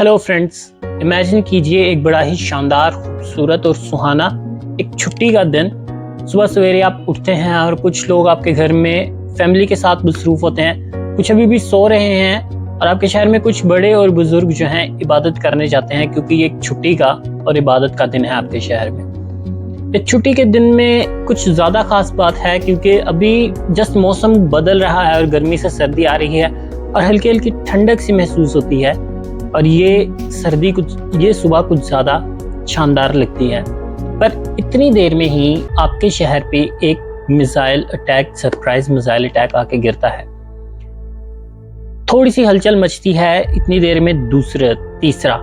Hello friends, imagine कीजिए एक बड़ा ही शानदार, खूबसूरत और सुहाना एक छुट्टी का दिन। सुबह सवेरे आप उठते हैं और कुछ लोग आपके घर में फैमिली के साथ मसरूफ होते हैं, कुछ अभी भी सो रहे हैं और आपके शहर में कुछ बड़े और बुजुर्ग जो हैं इबादत करने जाते हैं, क्योंकि ये एक छुट्टी का और इबादत का दिन है आपके शहर में। इस छुट्टी के दिन में कुछ ज़्यादा खास बात है क्योंकि अभी जस्ट मौसम बदल रहा है और गर्मी से सर्दी आ रही है और हल्की हल्की ठंडक सी महसूस होती है और ये सुबह कुछ ज़्यादा शानदार लगती है। पर इतनी देर में ही आपके शहर पे एक missile attack, surprise missile attack आके गिरता है। थोड़ी सी हलचल मचती है, इतनी देर में दूसरा, तीसरा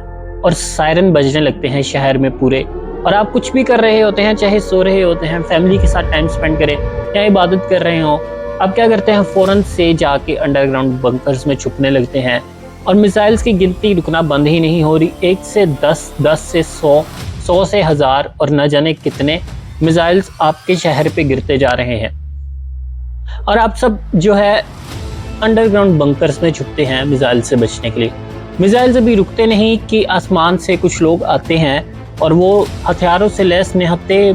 और सायरन बजने लगते हैं शहर में पूरे। और आप कुछ भी कर रहे होते हैं, चाहे सो रहे होते हैं, फैमिली के साथ टाइम स्पेंड करें या इबादत कर रहे हो, आप क्या करते हैं, फौरन से जाके अंडरग्राउंड बंकर्स में छुपने लगते हैं। और मिसाइल्स की गिनती रुकना बंद ही नहीं हो रही। 1 से 10, 10 से 100, 100 से 1000 और न जाने कितने मिसाइल्स आपके शहर पे गिरते जा रहे हैं। और आप सब जो है अंडरग्राउंड बंकर्स में छुपते हैं मिसाइल से बचने के लिए। मिसाइल्स अभी रुकते नहीं कि आसमान से कुछ लोग आते हैं और वो हथियारों से लैस निहत्ते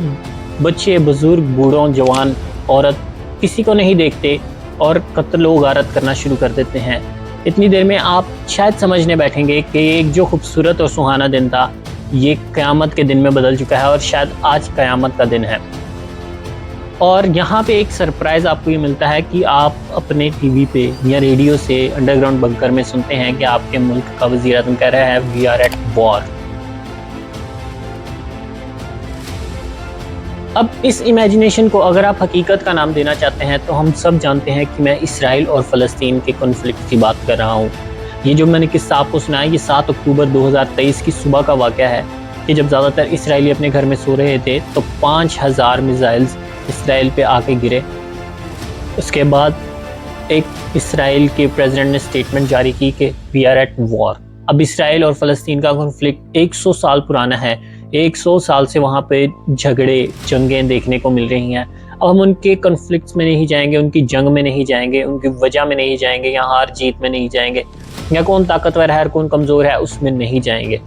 बच्चे, बुजुर्ग, बूढ़ों, जवान, औरत किसी को नहीं देखते और कत्लो गारत करना शुरू कर देते हैं। इतनी देर में आप शायद समझने बैठेंगे कि एक जो खूबसूरत और सुहाना दिन था, ये क़यामत के दिन में बदल चुका है और शायद आज क़यामत का दिन है। और यहाँ पे एक सरप्राइज़ आपको ये मिलता है कि आप अपने टीवी पे या रेडियो से अंडरग्राउंड बंकर में सुनते हैं कि आपके मुल्क का वज़ीर आज़म कह रहा है वी आर एट वॉर। अब इस इमेजिनेशन को अगर आप हकीकत का नाम देना चाहते हैं तो हम सब जानते हैं कि मैं इसराइल और फ़लस्तीन के कॉन्फ्लिक्ट की बात कर रहा हूँ। ये जो मैंने किस्सा आपको सुनाया, ये 7 अक्टूबर 2023 की सुबह का वाक़या है कि जब ज़्यादातर इसराइली अपने घर में सो रहे थे तो 5000 मिसाइल्स इसराइल पे आके गिरे। उसके बाद एक इसराइल के प्रेसिडेंट ने स्टेटमेंट जारी की कि वी आर एट वॉर। अब इसराइल और फ़लस्तीन का कॉन्फ्लिक्ट 100 साल पुराना है। 100 साल से वहाँ पे झगड़े, जंगें देखने को मिल रही हैं। अब हम उनके कॉन्फ्लिक्ट्स में नहीं जाएंगे, उनकी जंग में नहीं जाएंगे, उनकी वजह में नहीं जाएंगे, या हार जीत में नहीं जाएंगे, या कौन ताकतवर है और कौन कमज़ोर है उसमें नहीं जाएंगे।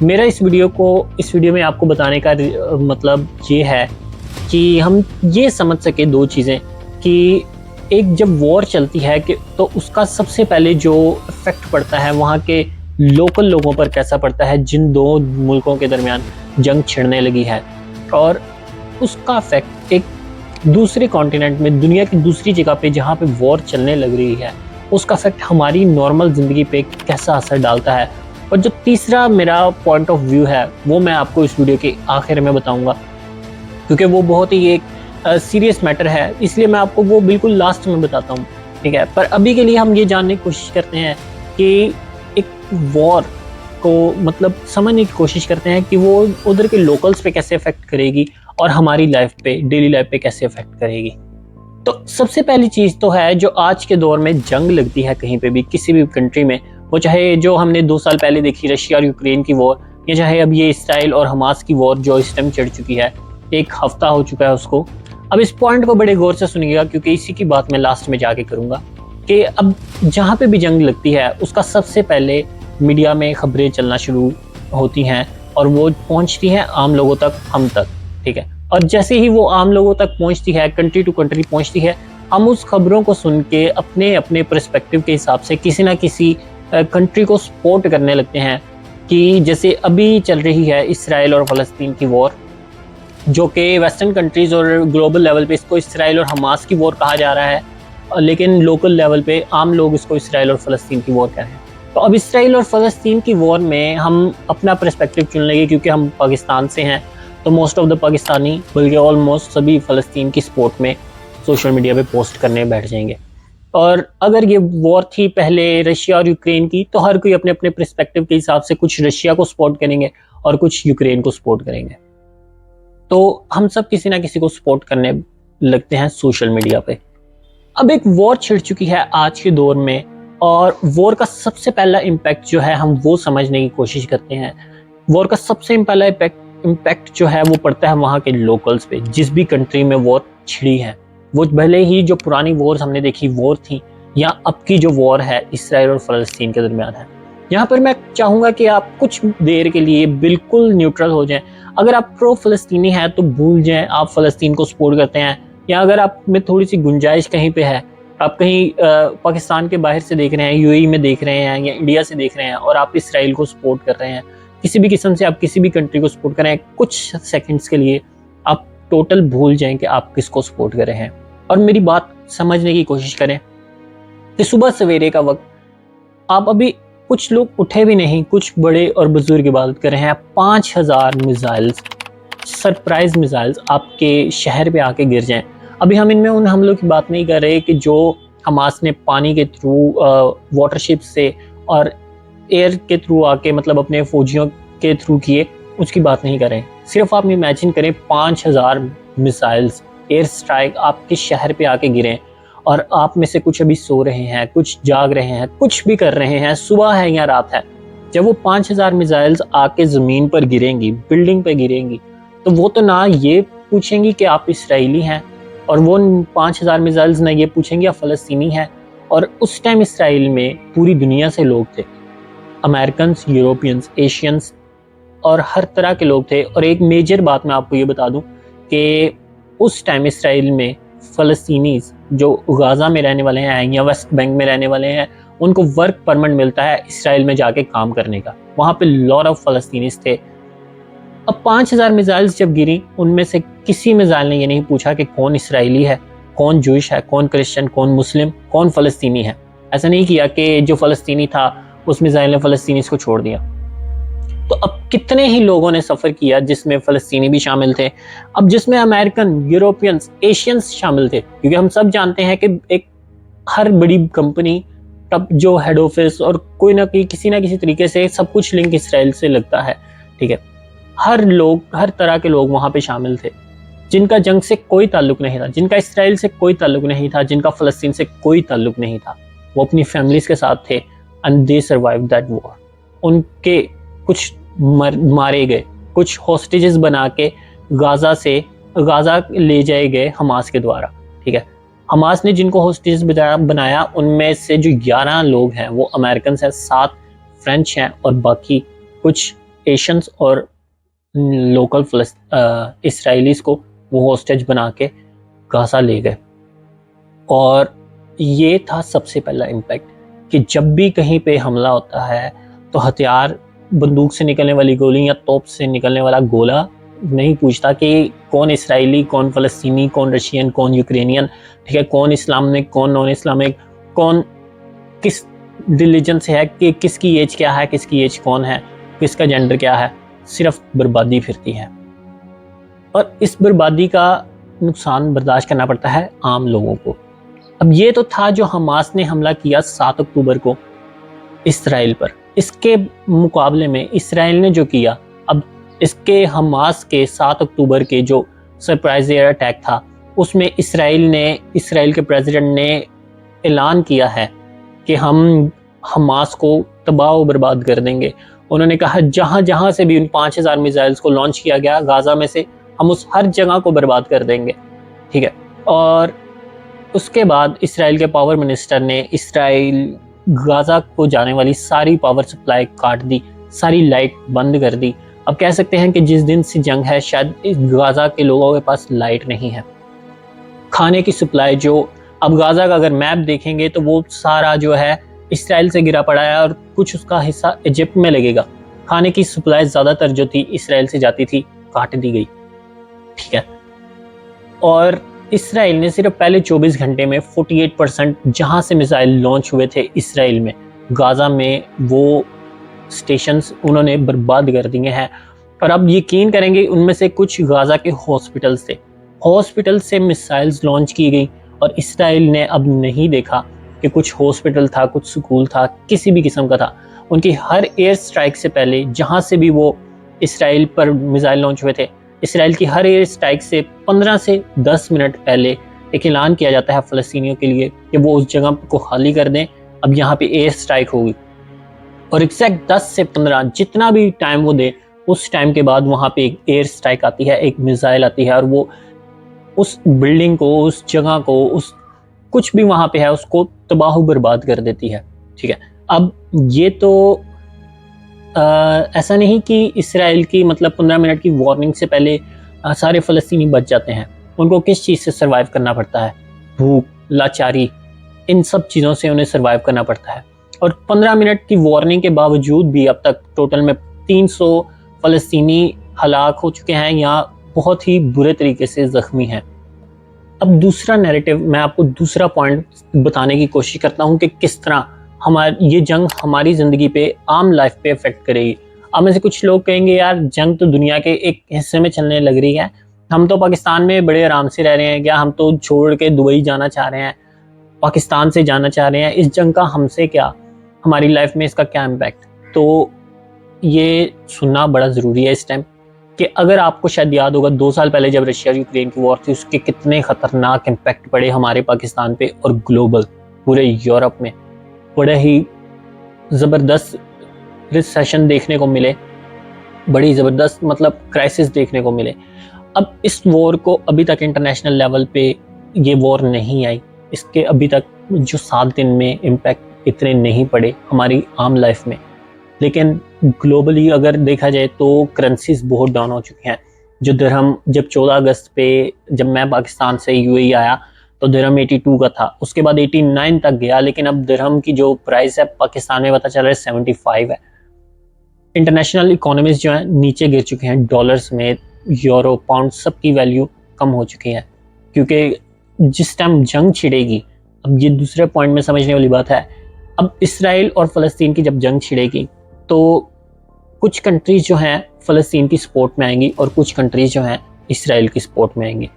मेरा इस वीडियो में आपको बताने का मतलब ये है कि हम ये समझ सके दो चीज़ें कि एक जब वॉर चलती है कि तो उसका सबसे पहले जो इफेक्ट पड़ता है वहाँ के लोकल लोगों पर कैसा पड़ता है जिन दो मुल्कों के दरमियान जंग छिड़ने लगी है, और उसका इफेक्ट एक दूसरे कॉन्टिनेंट में, दुनिया की दूसरी जगह पे जहाँ पे वॉर चलने लग रही है, उसका इफेक्ट हमारी नॉर्मल ज़िंदगी पे कैसा असर डालता है। और जो तीसरा मेरा पॉइंट ऑफ व्यू है वो मैं आपको इस वीडियो के आखिर में बताऊँगा, क्योंकि वो बहुत ही एक सीरियस मैटर है, इसलिए मैं आपको वो बिल्कुल लास्ट में बताता हूँ, ठीक है। पर अभी के लिए हम ये जानने की कोशिश करते हैं कि एक वॉर को मतलब समझने की कोशिश करते हैं कि वो उधर के लोकल्स पे कैसे इफेक्ट करेगी और हमारी लाइफ पे, डेली लाइफ पे कैसे इफेक्ट करेगी। तो सबसे पहली चीज़ तो है, जो आज के दौर में जंग लगती है कहीं पे भी, किसी भी कंट्री में, वो चाहे जो हमने 2 साल पहले देखी रशिया और यूक्रेन की वॉर, या चाहे अब ये इसराइल और हमास की वॉर जो इस टाइम चढ़ चुकी है, 1 हफ्ता हो चुका है उसको। अब इस पॉइंट को बड़े गौर से सुनिएगा क्योंकि इसी की बात मैं लास्ट में जाके करूँगा कि अब जहाँ पे भी जंग लगती है उसका सबसे पहले मीडिया में खबरें चलना शुरू होती हैं और वो पहुंचती हैं आम लोगों तक, हम तक, ठीक है। और जैसे ही वो आम लोगों तक पहुंचती है, कंट्री टू कंट्री पहुंचती है, हम उस खबरों को सुन के अपने अपने पर्सपेक्टिव के हिसाब से किसी ना किसी कंट्री को सपोर्ट करने लगते हैं। कि जैसे अभी चल रही है इसराइल और फ़लस्तीन की वॉर, जो कि वेस्टर्न कंट्रीज़ और ग्लोबल लेवल पे इसको इसराइल और हमास की वॉर कहा जा रहा है, लेकिन लोकल लेवल पे आम लोग इसको इसराइल और फ़लस्तीन की वॉर कह रहे हैं। तो अब इसराइल और फ़लस्तीन की वॉर में हम अपना पर्सपेक्टिव चुन लेंगे, क्योंकि हम पाकिस्तान से हैं, तो मोस्ट ऑफ द पाकिस्तानी, बल्कि ऑलमोस्ट सभी फ़लस्तीन की सपोर्ट में सोशल मीडिया पे पोस्ट करने बैठ जाएंगे। और अगर ये वॉर थी पहले रशिया और यूक्रेन की, तो हर कोई अपने अपने पर्सपेक्टिव के हिसाब से कुछ रशिया को सपोर्ट करेंगे और कुछ यूक्रेन को सपोर्ट करेंगे। तो हम सब किसी ना किसी को सपोर्ट करने लगते हैं सोशल मीडिया पे। अब एक वॉर छिड़ चुकी है आज के दौर में, और वॉर का सबसे पहला इम्पैक्ट जो है हम वो समझने की कोशिश करते हैं। वॉर का सबसे पहला इम्पैक्ट जो है वो पड़ता है वहाँ के लोकल्स पे। जिस भी कंट्री में वॉर छिड़ी है, वो भले ही जो पुरानी वॉर्स हमने देखी वॉर थी, या अब की जो वॉर है इसराइल और फ़लस्तीन के दरमियान है, यहाँ पर मैं चाहूँगा कि आप कुछ देर के लिए बिल्कुल न्यूट्रल हो जाएं। अगर आप प्रो फ़लस्तीनी हैं तो भूल जाएं आप फ़लस्तीन को सपोर्ट करते हैं, या अगर आप में थोड़ी सी गुंजाइश कहीं पे है, आप कहीं पाकिस्तान के बाहर से देख रहे हैं, यूएई में देख रहे हैं या इंडिया से देख रहे हैं और आप इसराइल को सपोर्ट कर रहे हैं, किसी भी किस्म से आप किसी भी कंट्री को सपोर्ट कर रहे हैं, कुछ सेकंड्स के लिए आप टोटल भूल जाएं कि आप किसको सपोर्ट कर रहे हैं और मेरी बात समझने की कोशिश करें कि सुबह सवेरे का वक्त आप अभी, कुछ लोग उठे भी नहीं, कुछ बड़े और बुजुर्ग इबादत कर रहे हैं, 5000 मिसाइल्स, सरप्राइज मिसाइल्स आपके शहर पे आके गिर जाएं। अभी हम इनमें उन हमलों की बात नहीं कर रहे कि जो हमास ने पानी के थ्रू, वाटरशिप से और एयर के थ्रू आके, मतलब अपने फौजियों के थ्रू किए, उसकी बात नहीं कर रहे। सिर्फ आप इमेजिन करें 5000 मिसाइल्स एयर स्ट्राइक आपके शहर पे आके गिरे और आप में से कुछ अभी सो रहे हैं, कुछ जाग रहे हैं, कुछ भी कर रहे हैं, सुबह है या रात है। जब वो 5000 मिसाइल्स आके ज़मीन पर गिरेंगी, बिल्डिंग पे गिरेंगी, तो वो तो ना ये पूछेंगी कि आप इसराइली हैं, और वो 5000 मिसाइल्स ना ये पूछेंगे आप फ़लस्तीनी हैं। और उस टाइम इसराइल में पूरी दुनिया से लोग थे, अमेरिकन्स, यूरोपियंस, एशियंस और हर तरह के लोग थे। और एक मेजर बात मैं आपको ये बता दूं कि उस टाइम इसराइल में फ़लस्तीनीज़ जो गाज़ा में रहने वाले हैं या वेस्ट बैंक में रहने वाले हैं, उनको वर्क परमिट मिलता है इसराइल में जाके काम करने का। वहाँ पे लॉट ऑफ फ़लस्तीनीज़ थे। अब 5000 मिसाइल्स जब गिरी, उनमें से किसी मिसाइल ने ये नहीं पूछा कि कौन इसराइली है, कौन जूइश है, कौन क्रिश्चियन, कौन मुस्लिम, कौन फ़लस्तीनी है। ऐसा नहीं किया कि जो फ़लस्तीनी था उस मिसाइल ने फ़लस्तीनीज़ को छोड़ दिया। तो अब कितने ही लोगों ने सफ़र किया जिसमें फ़लस्तीनी भी शामिल थे, अब जिसमें अमेरिकन, यूरोपियंस, एशियंस शामिल थे, क्योंकि हम सब जानते हैं कि एक हर बड़ी कंपनी तब जो हेड ऑफिस और कोई ना कोई किसी ना किसी तरीके से सब कुछ लिंक इसराइल से लगता है, ठीक है। हर लोग, हर तरह के लोग वहाँ पे शामिल थे, जिनका जंग से कोई ताल्लुक नहीं था, जिनका इसराइल से कोई ताल्लुक नहीं था, जिनका फ़लस्तीन से कोई ताल्लुक नहीं था। वो अपनी फैमिलीज के साथ थे and they survive that war. उनके कुछ मारे गए, कुछ हॉस्टेजेस बना के गाज़ा ले जाए गए हमास के द्वारा, ठीक है। हमास ने जिनको हॉस्टेजेस बनाया उनमें से जो 11 लोग हैं वो अमेरिकन हैं, 7 फ्रेंच हैं और बाकी कुछ एशियंस और लोकल इसराइलीज को वो हॉस्टेज बना के गाज़ा ले गए। और ये था सबसे पहला इम्पैक्ट कि जब भी कहीं पे हमला होता है तो हथियार, बंदूक से निकलने वाली गोली या तोप से निकलने वाला गोला नहीं पूछता कि कौन इसराइली, कौन फ़लस्तीनी, कौन रशियन, कौन यूक्रेनियन, ठीक है, कौन इस्लामिक, कौन नॉन इस्लामिक, कौन किस रिलीजन से है, कि किसकी एज क्या है, किसकी एज कौन है, किसका जेंडर क्या है। सिर्फ बर्बादी फिरती है और इस बर्बादी का नुकसान बर्दाश्त करना पड़ता है आम लोगों को। अब ये तो था जो हमास ने हमला किया 7 अक्टूबर को इसराइल पर। इसके मुकाबले में इसराइल ने जो किया, अब इसके हमास के 7 अक्टूबर के जो सरप्राइज एयर अटैक था, उसमें इसराइल के प्रेसिडेंट ने ऐलान किया है कि हम हमास को तबाह व बर्बाद कर देंगे। उन्होंने कहा जहाँ जहाँ से भी उन 5000 मिसाइल्स को लॉन्च किया गया गाज़ा में से, हम उस हर जगह को बर्बाद कर देंगे, ठीक है। और उसके बाद इसराइल के पावर मिनिस्टर ने इसराइल गाज़ा को जाने वाली सारी पावर सप्लाई काट दी, सारी लाइट बंद कर दी। अब कह सकते हैं कि जिस दिन से जंग है शायद इस गाज़ा के लोगों के पास लाइट नहीं है। खाने की सप्लाई, जो अब गाज़ा का अगर मैप देखेंगे तो वो सारा जो है इसराइल से गिरा पड़ा है और कुछ उसका हिस्सा इजिप्ट में लगेगा। खाने की सप्लाई ज़्यादातर जो थी इसराइल से जाती थी, काट दी गई, ठीक है। और इसराइल ने सिर्फ पहले 24 घंटे में 48% जहाँ से मिसाइल लॉन्च हुए थे इसराइल में, गाज़ा में, वो स्टेशंस उन्होंने बर्बाद कर दिए हैं। और अब यकीन करेंगे उनमें से कुछ गाज़ा के हॉस्पिटल्स थे, हॉस्पिटल से मिसाइल्स लॉन्च की गई और इसराइल ने अब नहीं देखा कि कुछ हॉस्पिटल था, कुछ स्कूल था, किसी भी किस्म का था। उनकी हर एयर स्ट्राइक से पहले, जहाँ से भी वो इसराइल पर मिसाइल लॉन्च हुए थे, इसराइल की हर एयर स्ट्राइक से 15 से 10 मिनट पहले एक ऐलान किया जाता है फ़लस्तीनियों के लिए कि वो उस जगह को खाली कर दें, अब यहाँ पे एयर स्ट्राइक होगी। और एग्जैक्ट 10 से 15 जितना भी टाइम वो दे, उस टाइम के बाद वहाँ पे एक एयर स्ट्राइक आती है, एक मिसाइल आती है और वो उस बिल्डिंग को, उस जगह को, उस कुछ भी वहाँ पे है उसको तबाह बर्बाद कर देती है, ठीक है। अब ये तो ऐसा नहीं कि इसराइल की मतलब 15 मिनट की वार्निंग से पहले सारे फ़लस्तीनी बच जाते हैं। उनको किस चीज़ से सर्वाइव करना पड़ता है? भूख, लाचारी, इन सब चीज़ों से उन्हें सर्वाइव करना पड़ता है। और 15 मिनट की वार्निंग के बावजूद भी अब तक टोटल में 300 फ़लस्तीनी हलाक हो चुके हैं या बहुत ही बुरे तरीके से ज़ख्मी हैं। अब दूसरा नैरेटिव, मैं आपको दूसरा पॉइंट बताने की कोशिश करता हूँ कि किस तरह ये जंग हमारी ज़िंदगी पे, आम लाइफ पे इफ़ेक्ट करेगी। अब में से कुछ लोग कहेंगे यार जंग तो दुनिया के एक हिस्से में चलने लग रही है, हम तो पाकिस्तान में बड़े आराम से रह रहे हैं, क्या हम तो छोड़ के दुबई जाना चाह रहे हैं, पाकिस्तान से जाना चाह रहे हैं, इस जंग का हमसे क्या, हमारी लाइफ में इसका क्या इम्पैक्ट? तो ये सुनना बड़ा ज़रूरी है इस टाइम कि अगर आपको शायद याद होगा 2 साल पहले जब रशिया और यूक्रेन की वॉर थी, उसके कितने ख़तरनाक इम्पैक्ट पड़े हमारे पाकिस्तान पे और ग्लोबल पूरे यूरोप में। बड़े ही ज़बरदस्त रिसेशन देखने को मिले, बड़ी ज़बरदस्त मतलब क्राइसिस देखने को मिले। अब इस वॉर को अभी तक इंटरनेशनल लेवल पे ये वॉर नहीं आई, इसके अभी तक जो 7 दिन में इम्पैक्ट इतने नहीं पड़े हमारी आम लाइफ में। लेकिन ग्लोबली अगर देखा जाए तो करेंसीज बहुत डाउन हो चुकी हैं। जो दिरहम जब 14 अगस्त पे जब मैं पाकिस्तान से यूएई आया तो दिरहम 82 का था, उसके बाद 89 तक गया, लेकिन अब दिरहम की जो प्राइस है पाकिस्तान में पता चल रहा है 75 है। इंटरनेशनल इकोनॉमीज जो है नीचे गिर चुके हैं, डॉलर्स में यूरो पाउंड सबकी वैल्यू कम हो चुकी है, क्योंकि जिस टाइम जंग छिड़ेगी, अब ये दूसरे पॉइंट में समझने वाली बात है, अब इसराइल और फ़लस्तीन की जब जंग छिड़ेगी तो कुछ कंट्रीज जो हैं फ़लस्तीन की सपोर्ट में आएंगी और कुछ कंट्रीज जो हैं इसराइल की सपोर्ट में आएंगी।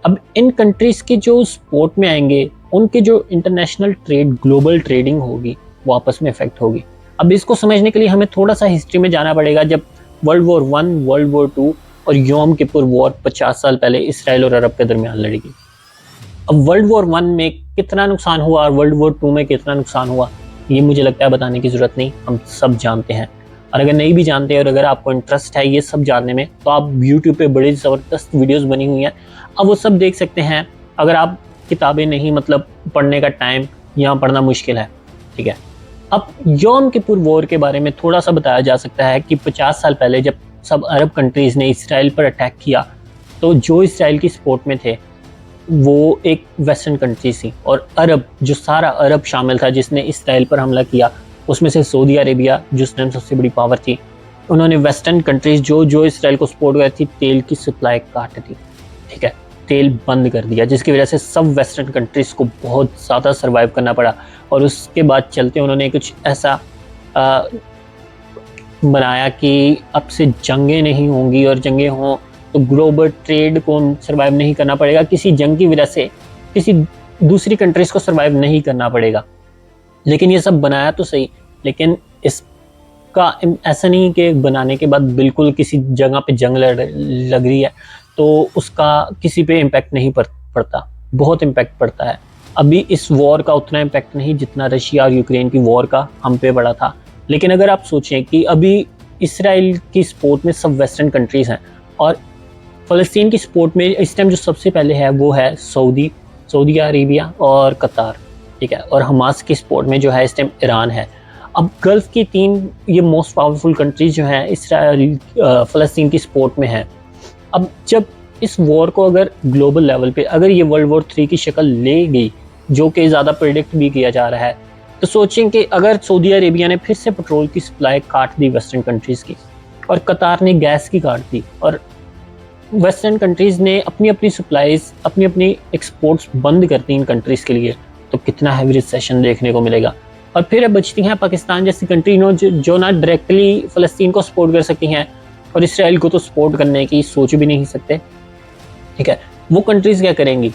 अब इन कंट्रीज के जो सपोर्ट में आएंगे उनके जो इंटरनेशनल ट्रेड, ग्लोबल ट्रेडिंग होगी वो आपस में इफेक्ट होगी। अब इसको समझने के लिए हमें थोड़ा सा हिस्ट्री में जाना पड़ेगा। जब वर्ल्ड वॉर 1, वर्ल्ड वॉर 2 और योम किपुर वॉर 50 साल पहले इसराइल और अरब के दरमियान लड़ेगी। अब वर्ल्ड वॉर 1 में कितना नुकसान हुआ और वर्ल्ड वॉर 2 में कितना नुकसान हुआ, ये मुझे लगता है बताने की ज़रूरत नहीं, हम सब जानते हैं। और अगर नहीं भी जानते और अगर आपको इंटरेस्ट है ये सब जानने में, तो आप यूट्यूब पे बड़ी ज़बरदस्त वीडियोस बनी हुई हैं, अब वो सब देख सकते हैं। अगर आप किताबें नहीं मतलब पढ़ने का टाइम, यहाँ पढ़ना मुश्किल है, ठीक है। अब योम किपुर वॉर के बारे में थोड़ा सा बताया जा सकता है कि 50 साल पहले जब सब अरब कंट्रीज़ ने इसराइल पर अटैक किया, तो जो इसराइल की सपोर्ट में थे वो एक वेस्टर्न कंट्री थी, और अरब, जो सारा अरब शामिल था जिसने इसराइल पर हमला किया, उसमें से सऊदी अरेबिया जिस टाइम सबसे बड़ी पावर थी, उन्होंने वेस्टर्न कंट्रीज जो इसराइल को सपोर्ट कर थी, तेल की सप्लाई काट दी, ठीक है, तेल बंद कर दिया, जिसकी वजह से सब वेस्टर्न कंट्रीज़ को बहुत ज़्यादा सर्वाइव करना पड़ा। और उसके बाद चलते उन्होंने कुछ ऐसा बनाया कि अब से जंगें नहीं होंगी, और जंगें हों तो ग्लोबल ट्रेड को सर्वाइव नहीं करना पड़ेगा, किसी जंग की वजह से किसी दूसरी कंट्रीज़ को सर्वाइव नहीं करना पड़ेगा। लेकिन ये सब बनाया तो सही, लेकिन इसका ऐसा नहीं कि बनाने के बाद बिल्कुल किसी जगह पे जंग लग रही है तो उसका किसी पे इम्पैक्ट नहीं पड़ता, बहुत इम्पैक्ट पड़ता है। अभी इस वॉर का उतना इम्पैक्ट नहीं जितना रशिया और यूक्रेन की वॉर का हम पे पड़ा था। लेकिन अगर आप सोचें कि अभी इसराइल की सपोर्ट में सब वेस्टर्न कंट्रीज़ हैं, और फ़लस्तीन की सपोर्ट में इस टाइम जो सबसे पहले है वो है सऊदी अरेबिया और कतार, ठीक है, और हमास की सपोर्ट में जो है इस टाइम ईरान है। अब गल्फ़ की 3 ये मोस्ट पावरफुल कंट्रीज जो हैं इसराइल फ़लस्तीन की सपोर्ट में है। अब जब इस वॉर को अगर ग्लोबल लेवल पे अगर ये वर्ल्ड वॉर 3 की शक्ल ले गई, जो कि ज़्यादा प्रेडिक्ट भी किया जा रहा है, तो सोचें कि अगर सऊदी अरेबिया ने फिर से पेट्रोल की सप्लाई काट दी वेस्टर्न कंट्रीज़ की, और कतार ने गैस की काट दी, और वेस्टर्न कंट्रीज़ ने अपनी अपनी सप्लाईज़, अपनी अपनी एक्सपोर्ट्स बंद कर दी इन कंट्रीज़ के लिए, तो कितना हैवी रिसेशन देखने को मिलेगा। और फिर बचती हैं पाकिस्तान जैसी कंट्री जो ना डायरेक्टली फ़लस्तीन को सपोर्ट कर सकती हैं, और इसराइल को तो सपोर्ट करने की सोच भी नहीं सकते, ठीक है। वो कंट्रीज़ क्या करेंगी?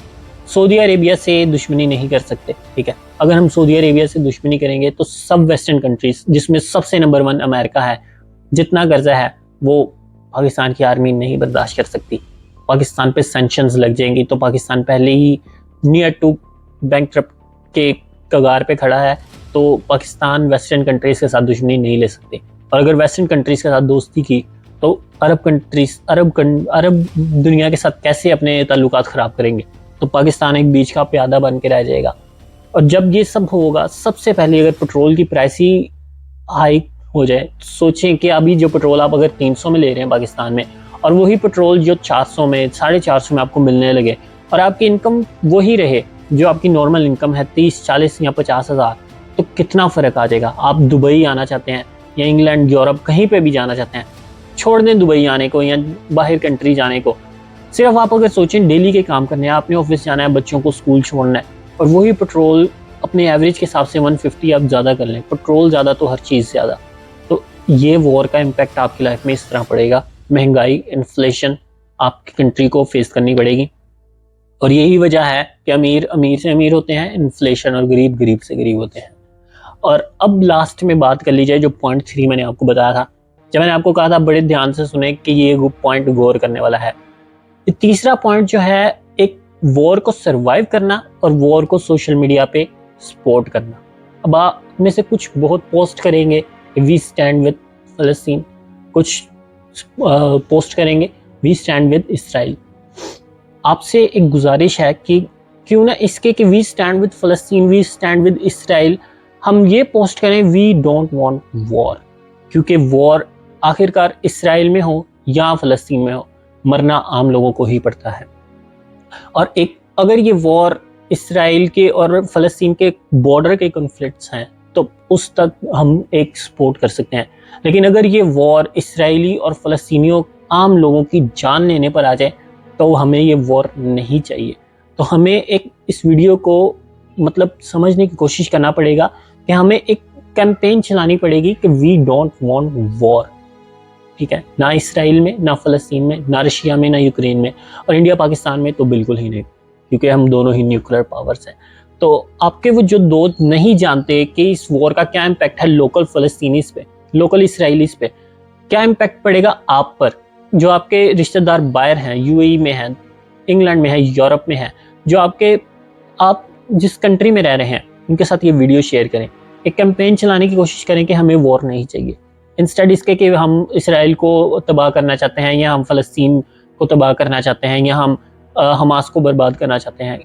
सऊदी अरेबिया से दुश्मनी नहीं कर सकते, ठीक है। अगर हम सऊदी अरेबिया से दुश्मनी करेंगे तो सब वेस्टर्न कंट्रीज़, जिसमें सबसे नंबर 1 अमेरिका है, जितना कर्जा है वो पाकिस्तान की आर्मी नहीं बर्दाश्त कर सकती। पाकिस्तान पे सैंक्शंस लग जाएंगी, तो पाकिस्तान पहले ही नियर टू बैंकरप्ट के कगार पे खड़ा है, तो पाकिस्तान वेस्टर्न कंट्रीज़ के साथ दुश्मनी नहीं ले सकते। और अगर वेस्टर्न कंट्रीज़ के साथ दोस्ती की तो अरब कंट्रीज़, अरब दुनिया के साथ कैसे अपने ताल्लुकात ख़राब करेंगे? तो पाकिस्तान एक बीच का प्यादा बन के रह जाएगा। और जब ये सब होगा, सबसे पहले अगर पेट्रोल की प्राइस ही हाई हो जाए। सोचें कि अभी जो पेट्रोल आप अगर 300 में ले रहे हैं पाकिस्तान में, और वही पेट्रोल जो 400 में 450 में आपको मिलने लगे, और आपकी इनकम वही रहे जो आपकी नॉर्मल इनकम है 30, 40 या 50 हज़ार, तो कितना फ़र्क आ जाएगा। आप दुबई आना चाहते हैं या इंग्लैंड, यूरोप, कहीं पे भी जाना चाहते हैं, छोड़ दें दुबई आने को या बाहर कंट्री जाने को। सिर्फ आप अगर सोचें डेली के काम करने हैं, आपने ऑफिस जाना है, बच्चों को स्कूल छोड़ना है, और वही पेट्रोल अपने एवरेज के हिसाब से 150 आप ज़्यादा कर लें, पेट्रोल ज़्यादा तो हर चीज़ ज़्यादा, तो ये वॉर का इम्पैक्ट आपकी लाइफ में इस तरह पड़ेगा। महंगाई, इन्फ्लेशन आपकी कंट्री को फेस करनी पड़ेगी, और यही वजह है कि अमीर अमीर से अमीर होते हैं, इन्फ्लेशन, और गरीब गरीब से गरीब होते हैं। और अब लास्ट में बात कर ली जाए जो पॉइंट 3 मैंने आपको बताया था, जब मैंने आपको कहा था बड़े ध्यान से सुने कि ये पॉइंट गौर करने वाला है। तीसरा पॉइंट जो है, एक वॉर को सरवाइव करना और वॉर को सोशल मीडिया पे सपोर्ट करना। अब आप में से कुछ बहुत पोस्ट करेंगे वी स्टैंड विद फलस्तीन, कुछ पोस्ट करेंगे वी स्टैंड विद इसराइल। आपसे एक गुजारिश है कि क्यों ना इसके कि वी स्टैंड विद फलस्तीन, वी स्टैंड विद इसराइल, हम ये पोस्ट करें वी डोंट वांट वॉर, क्योंकि वॉर आखिरकार इसराइल में हो या फलस्तीन में हो, मरना आम लोगों को ही पड़ता है। और एक अगर ये वॉर इसराइल के और फलस्तीन के बॉर्डर के कॉन्फ्लिक्ट्स हैं तो उस तक हम एक सपोर्ट कर सकते हैं, लेकिन अगर ये वॉर इसराइली और फलस्तीनियों आम लोगों की जान लेने पर आ जाए तो हमें ये वॉर नहीं चाहिए। तो हमें एक इस वीडियो को मतलब समझने की कोशिश करना पड़ेगा कि हमें एक कैंपेन चलानी पड़ेगी कि वी डोंट वांट वॉर, ठीक है, ना इसराइल में, ना फलस्तीन में, ना रशिया में, ना यूक्रेन में, और इंडिया पाकिस्तान में तो बिल्कुल ही नहीं, क्योंकि हम दोनों ही न्यूक्लियर पावर्स हैं। तो आपके वो जो दोस्त नहीं जानते कि इस वॉर का क्या इम्पैक्ट है लोकल फलस्तीनीज पे, लोकल इसराइलीज पे, क्या इम्पैक्ट पड़ेगा आप पर, जो आपके रिश्तेदार बाहर हैं, यूएई में हैं, इंग्लैंड में है, यूरोप में है, जो आप जिस कंट्री में रह रहे हैं, उनके साथ ये वीडियो शेयर करें। एक कैंपेन चलाने की कोशिश करें कि हमें वॉर नहीं चाहिए, इंस्टेड इसके कि हम इसराइल को तबाह करना चाहते हैं, या हम फलस्तीन को तबाह करना चाहते हैं, या हम हमास को बर्बाद करना चाहते हैं।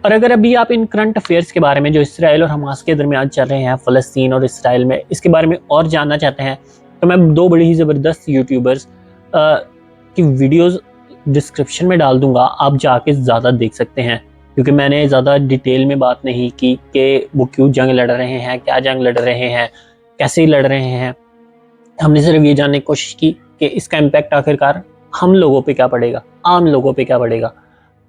और अगर अभी आप इन करंट अफेयर्स के बारे में जो इसराइल और हमास के दरमियान चल रहे हैं, फलस्तीन और इसराइल में, इसके बारे में और जानना चाहते हैं, तो मैं दो बड़ी ही ज़बरदस्त यूट्यूबर्स की वीडियोस डिस्क्रिप्शन में डाल दूंगा, आप जाके ज़्यादा देख सकते हैं, क्योंकि मैंने ज़्यादा डिटेल में बात नहीं की कि वो क्यों जंग लड़ रहे हैं, क्या जंग लड़ रहे हैं, कैसे लड़ रहे हैं। हमने सिर्फ ये जानने की कोशिश की कि इसका इम्पैक्ट आखिरकार हम लोगों पे क्या पड़ेगा, आम लोगों पे क्या पड़ेगा।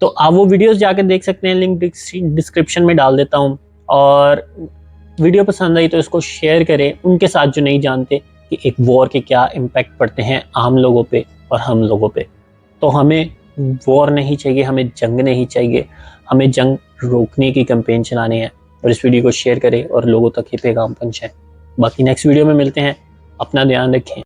तो आप वो वीडियोस जाके देख सकते हैं, लिंक डिस्क्रिप्शन में डाल देता हूँ। और वीडियो पसंद आई तो इसको शेयर करें उनके साथ जो नहीं जानते कि एक वॉर के क्या इम्पैक्ट पड़ते हैं आम लोगों पे और हम लोगों पे। तो हमें वॉर नहीं चाहिए, हमें जंग नहीं चाहिए, हमें जंग रोकने की कैंपेन चलानी है। और इस वीडियो को शेयर करें और लोगों तक ये पैगाम पहुंचाएं। बाकी नेक्स्ट वीडियो में मिलते हैं, अपना ध्यान रखें।